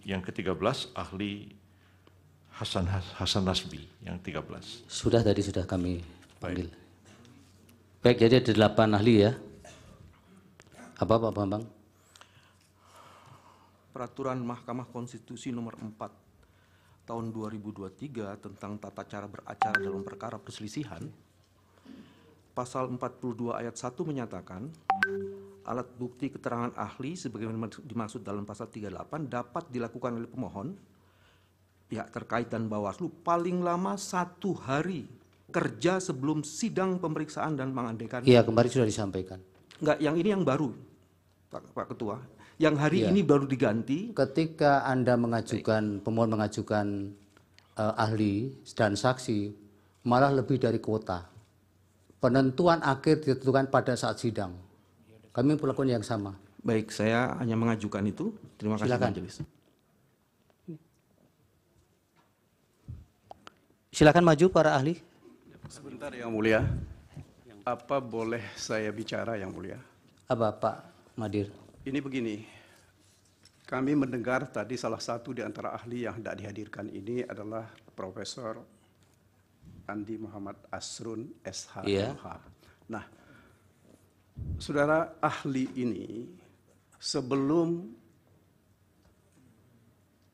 Yang ke-13 ahli Hasan Nasbi yang 13. Sudah kami panggil. Baik, jadi ada 8 ahli ya. Apa Pak Bambang? Peraturan Mahkamah Konstitusi nomor 4 tahun 2023 tentang tata cara beracara dalam perkara perselisihan, pasal 42 ayat 1 menyatakan alat bukti keterangan ahli sebagaimana dimaksud dalam pasal 38 dapat dilakukan oleh pemohon, pihak terkait dan Bawaslu paling lama 1 hari kerja sebelum sidang pemeriksaan dan mengandaikan. Iya, kemarin sudah disampaikan. Enggak, yang ini yang baru, Pak Ketua. Yang hari ini baru diganti. Ketika Anda mengajukan, pemohon mengajukan ahli dan saksi, malah lebih dari kuota. Penentuan akhir ditentukan pada saat sidang. Kami melakukan yang sama. Baik, saya hanya mengajukan itu. Terima kasih, Silakan. Majelis. Silakan maju para ahli. Sebentar Yang Mulia, apa boleh saya bicara Yang Mulia? Apa Pak Madir? Ini begini, kami mendengar tadi salah satu di antara ahli yang tidak dihadirkan ini adalah Profesor Andi Muhammad Asrun SH. Iya. Nah, saudara ahli ini sebelum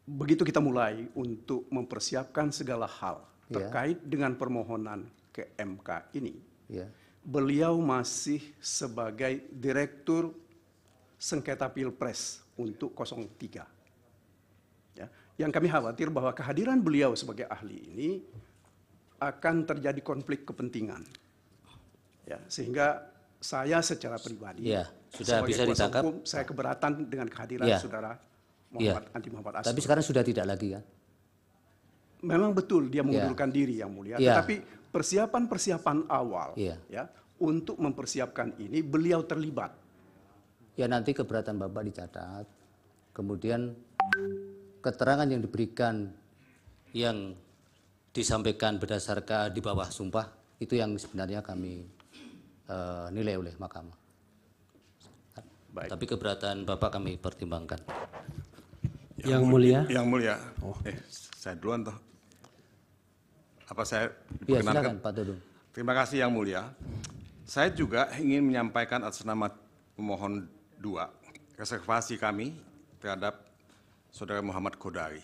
begitu kita mulai untuk mempersiapkan segala hal terkait dengan permohonan ke MK ini, beliau masih sebagai Direktur Sengketa Pilpres untuk 03. Ya, yang kami khawatir bahwa kehadiran beliau sebagai ahli ini akan terjadi konflik kepentingan. Ya, sehingga saya secara pribadi, sudah sebagai bisa kuasa ditangkap. hukum, saya keberatan dengan kehadiran saudara Andi Muhammad Asrun. Tapi sekarang sudah tidak lagi kan? Memang betul dia mengundurkan diri Yang Mulia, tetapi persiapan-persiapan awal ya untuk mempersiapkan ini beliau terlibat. Ya, nanti keberatan Bapak dicatat. Kemudian keterangan yang diberikan yang disampaikan berdasarkan di bawah sumpah itu yang sebenarnya kami nilai oleh mahkamah. Baik. Tapi keberatan Bapak kami pertimbangkan. Yang Mulia. Yang Mulia. Saya duluan toh. Apa saya Ya, diperkenankan? silakan Pak Dudung. Terima kasih Yang Mulia. Saya juga ingin menyampaikan atas nama pemohon 2 reservasi kami terhadap Saudara Muhammad Kodari.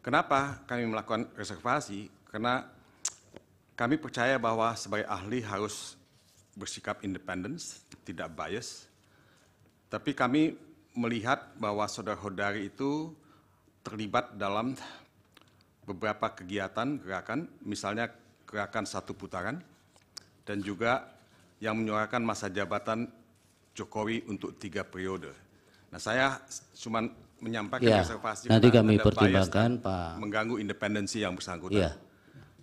Kenapa kami melakukan reservasi? Karena kami percaya bahwa sebagai ahli harus bersikap independen, tidak bias. Tapi kami melihat bahwa Saudara Kodari itu terlibat dalam beberapa kegiatan gerakan, misalnya gerakan 1 putaran, dan juga yang menyuarakan masa jabatan Jokowi untuk 3 periode. Nah, saya cuma menyampaikan reservasi nanti kami ada pertimbangkan bias Pak. mengganggu independensi yang bersangkutan.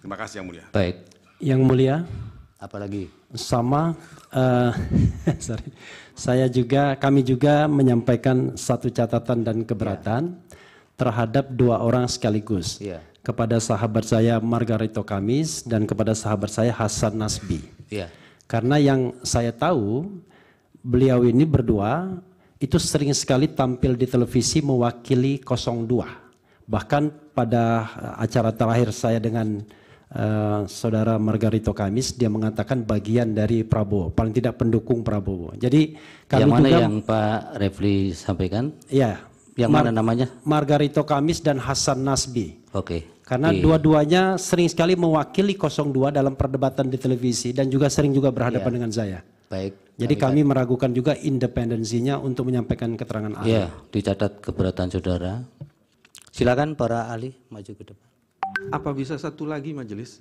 Terima kasih Yang Mulia. Baik. Yang Mulia. Apalagi? Sama, kami juga menyampaikan satu catatan dan keberatan terhadap 2 orang sekaligus. Kepada sahabat saya Margarito Kamis dan kepada sahabat saya Hasan Nasbi. Karena yang saya tahu, beliau ini berdua itu sering sekali tampil di televisi mewakili 02. Bahkan pada acara terakhir saya dengan saudara Margarito Kamis, dia mengatakan bagian dari Prabowo, paling tidak pendukung Prabowo. Jadi kami yang mana juga, yang Pak Refli sampaikan? Ya. Yang mana namanya? Margarito Kamis dan Hasan Nasbi. Oke. Karena dua-duanya sering sekali mewakili 02 dalam perdebatan di televisi dan juga sering juga berhadapan dengan saya. Baik. Jadi kami meragukan juga independensinya untuk menyampaikan keterangan ahli. Ya, dicatat keberatan saudara. Silakan para ahli maju ke depan. Apa bisa satu lagi Majelis?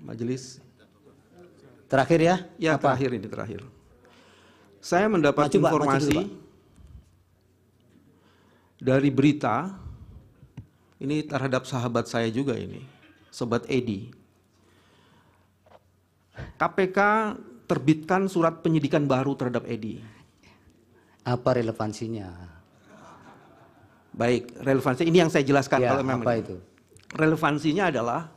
Majelis. Terakhir ya? Ya, terakhir ini terakhir. Saya mendapat Maju, Pak, maju informasi dulu, Pak. dari berita ini terhadap sahabat saya juga ini, Sobat Edi. KPK terbitkan surat penyidikan baru terhadap Edi. Apa relevansinya? Baik, relevansi ini yang saya jelaskan Ya, kalau memang apa itu? Relevansinya adalah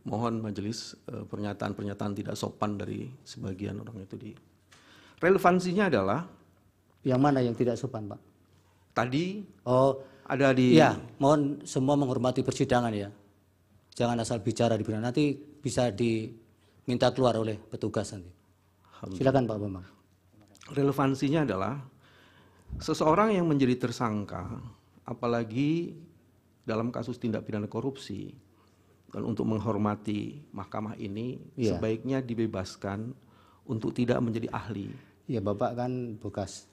mohon majelis pernyataan-pernyataan tidak sopan dari sebagian orang itu di. Relevansinya adalah Yang mana yang tidak sopan, Pak? Tadi Oh, ada di iya, mohon semua menghormati persidangan ya. Jangan asal bicara di persidangan, nanti bisa diminta keluar oleh petugas nanti. Silakan Pak Bambang. relevansinya adalah seseorang yang menjadi tersangka, apalagi dalam kasus tindak pidana korupsi, dan untuk menghormati mahkamah ini, Iya. sebaiknya dibebaskan untuk tidak menjadi ahli. Ya Bapak kan bekas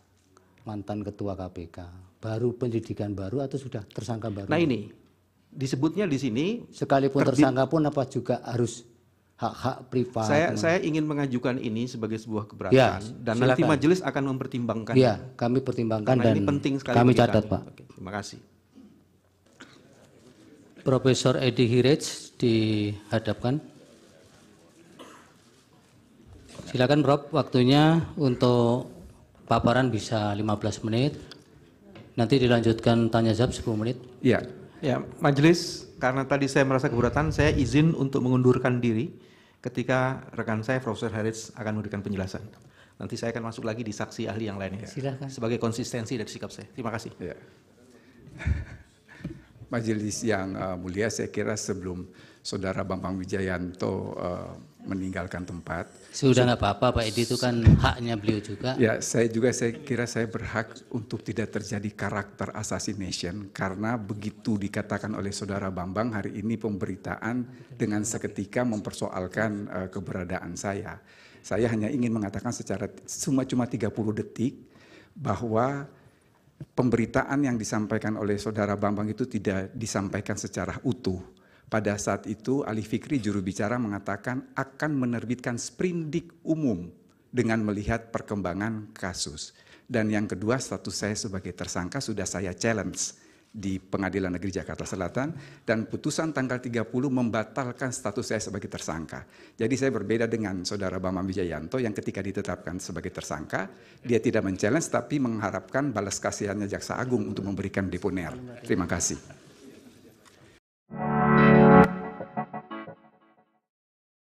mantan ketua KPK, baru penyidikan baru atau sudah tersangka baru? Nah ini disebutnya di sini. Sekalipun tersangka pun apa juga harus hak-hak privat? Saya ingin mengajukan ini sebagai sebuah keberatan, Ya, dan nanti silakan. majelis akan mempertimbangkan. Iya, kami pertimbangkan Karena dan ini penting sekali kami bagi catat kami. Pak. Oke, terima kasih. Profesor Edi Hiraj dihadapkan. Silakan Prof, waktunya untuk paparan bisa 15 menit. Nanti dilanjutkan tanya jawab 10 menit. Ya, majelis, karena tadi saya merasa keberatan, saya izin untuk mengundurkan diri ketika rekan saya Profesor Hiraj akan memberikan penjelasan. Nanti saya akan masuk lagi di saksi ahli yang lainnya. Silakan. Sebagai konsistensi dari sikap saya. Terima kasih. Ya. Majelis yang mulia, saya kira sebelum Saudara Bambang Wijayanto meninggalkan tempat. Sudah nggak apa-apa Pak Edi, itu kan haknya beliau juga. Ya, saya kira saya berhak untuk tidak terjadi karakter assassination karena begitu dikatakan oleh Saudara Bambang hari ini pemberitaan dengan seketika mempersoalkan keberadaan saya. Saya hanya ingin mengatakan secara cuma 30 detik bahwa pemberitaan yang disampaikan oleh Saudara Bambang itu tidak disampaikan secara utuh. Pada saat itu Ali Fikri juru bicara mengatakan akan menerbitkan sprindik umum dengan melihat perkembangan kasus. Dan yang kedua, status saya sebagai tersangka sudah saya challenge di Pengadilan Negeri Jakarta Selatan dan putusan tanggal 30 membatalkan status saya sebagai tersangka. Jadi saya berbeda dengan Saudara Bambang Wijayanto yang ketika ditetapkan sebagai tersangka, dia tidak men-challenge tapi mengharapkan balas kasihannya Jaksa Agung untuk memberikan deponer. Terima kasih.